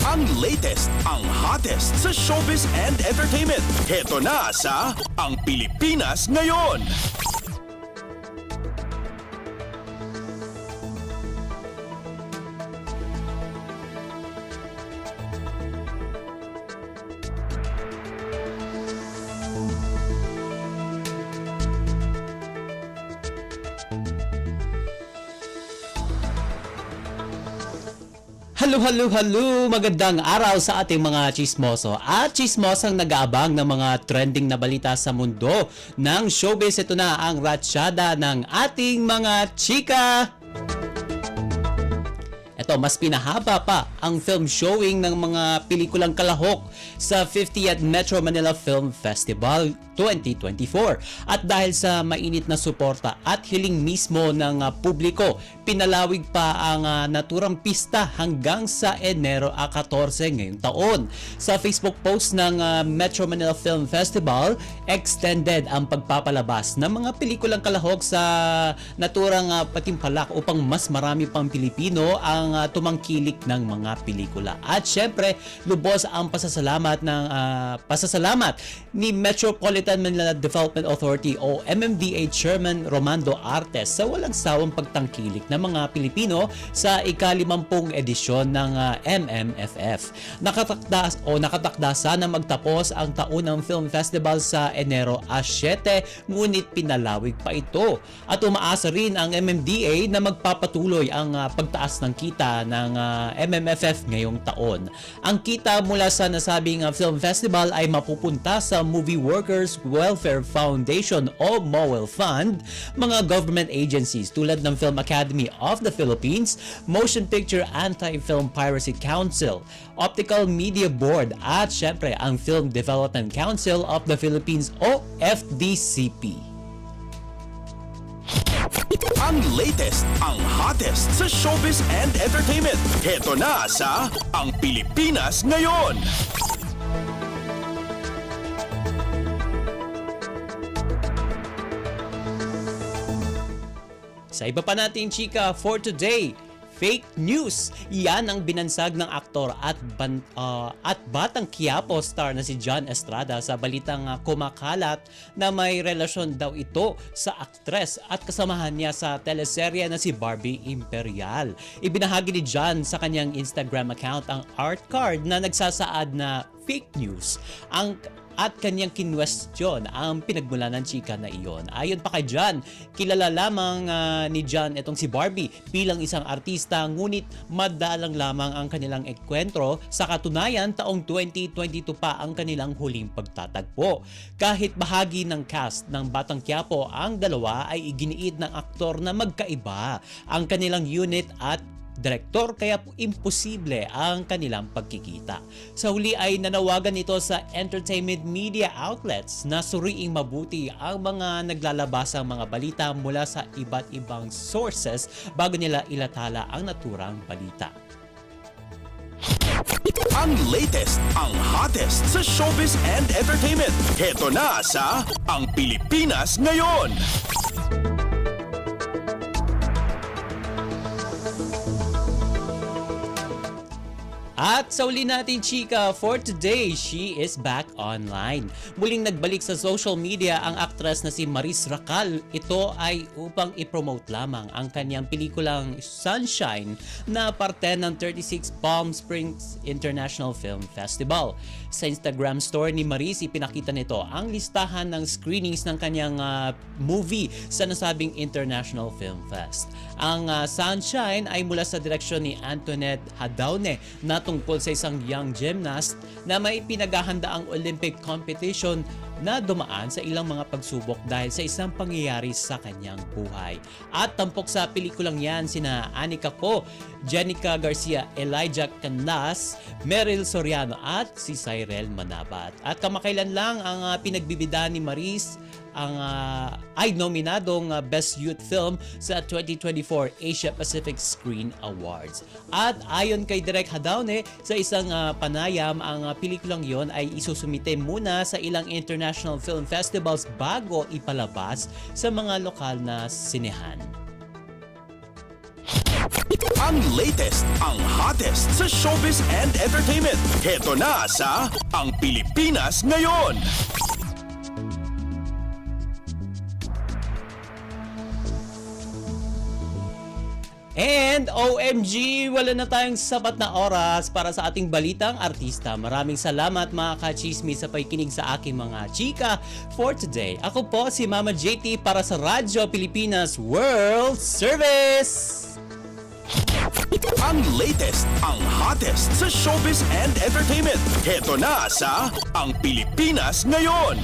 Ang latest, ang hottest sa showbiz and entertainment. Heto na sa Ang Pilipinas Ngayon. Hello! Magandang araw sa ating mga chismoso at chismosang nag-aabang ng mga trending na balita sa mundo ng showbiz. Ito na ang ratsyada ng ating mga chika. Ito, mas pinahaba pa ang film showing ng mga pelikulang kalahok sa 50th Metro Manila Film Festival 2024. At dahil sa mainit na suporta at hiling mismo ng publiko, pinalawig pa ang naturang pista hanggang sa Enero 14 ngayong taon. Sa Facebook post ng Metro Manila Film Festival, extended ang pagpapalabas ng mga pelikulang kalahok sa naturang patimpalak upang mas marami pang Pilipino ang tumangkilik ng mga pelikula. At syempre, lubos ang pasasalamat ni Metropolitan Manila Development Authority o MMDA Chairman Romando Artes sa walang sawang pagtangkilik ng mga Pilipino sa ika-50 edisyon ng MMFF. Nakatakda sana magtapos ang taunang film festival sa Enero 7, ngunit pinalawig pa ito. At umaasa rin ang MMDA na magpapatuloy ang pagtaas ng kita ng MMFF ngayong taon. Ang kita mula sa nasabing film festival ay mapupunta sa Movie Workers Welfare Foundation o MOWEL Fund, mga government agencies tulad ng Film Academy of the Philippines, Motion Picture Anti-Film Piracy Council, Optical Media Board at syempre ang Film Development Council of the Philippines o FDCP. Ang latest, ang hottest sa showbiz and entertainment. Heto na sa Ang Pilipinas Ngayon. Sa iba pa nating chika for today, fake news. Yan ang binansag ng aktor at Batang Quiapo star na si John Estrada sa balitang kumakalat na may relasyon daw ito sa aktres at kasamahan niya sa teleserye na si Barbie Imperial. Ibinahagi ni John sa kanyang Instagram account ang art card na nagsasaad na fake news at kanyang kinwestiyon ang pinagmula ng chika na iyon. Ayon pa kay John, kilala lamang ni John itong si Barbie bilang isang artista, ngunit madalang lamang ang kanilang enkwentro. Sa katunayan, taong 2022 pa ang kanilang huling pagtatagpo. Kahit bahagi ng cast ng Batang Quiapo, ang dalawa ay iginiit ng aktor na magkaiba ang kanilang unit at direktor, kaya imposible ang kanilang pagkikita. Sa huli ay nanawagan ito sa entertainment media outlets na suriing mabuti ang mga naglalabasang mga balita mula sa iba't ibang sources bago nila ilathala ang naturang balita. Ang latest, ang hottest sa showbiz and entertainment. Heto na sa Ang Pilipinas Ngayon. At sa uli natin chika for today, she is back online. Muling nagbalik sa social media ang aktres na si Maris Racal. Ito ay upang i-promote lamang ang kanyang pelikulang Sunshine na parte ng 36 Palm Springs International Film Festival. Sa Instagram store ni Maris, ipinakita nito ang listahan ng screenings ng kanyang movie sa nasabing International Film Fest. Ang Sunshine ay mula sa direksyon ni Antoinette Hadaune na tungkol sa isang young gymnast na may pinaghahandaang Olympic competition na dumaan sa ilang mga pagsubok dahil sa isang pangyayari sa kanyang buhay. At tampok sa pelikulang yan sina Anika Ko, Jenica Garcia, Elijah Canlas, Meryl Soriano at si Cyrel Manabat. At kamakailan lang ang pinagbibida ni Maris ay nominadong Best Youth Film sa 2024 Asia Pacific Screen Awards. At ayon kay Direk Hadaune, sa isang panayam, ang pelikulang yon ay isusumite muna sa ilang international film festivals bago ipalabas sa mga lokal na sinehan. Ang latest, ang hottest sa showbiz and entertainment. Heto na sa Ang Pilipinas Ngayon. And OMG, wala na tayong sapat na oras para sa ating balitang artista. Maraming salamat mga ka-chismis sa pakikinig sa aking mga chika for today. Ako po si Mama JT para sa Radyo Pilipinas World Service! Ang latest, ang hottest sa showbiz and entertainment. Heto na sa Ang Pilipinas Ngayon.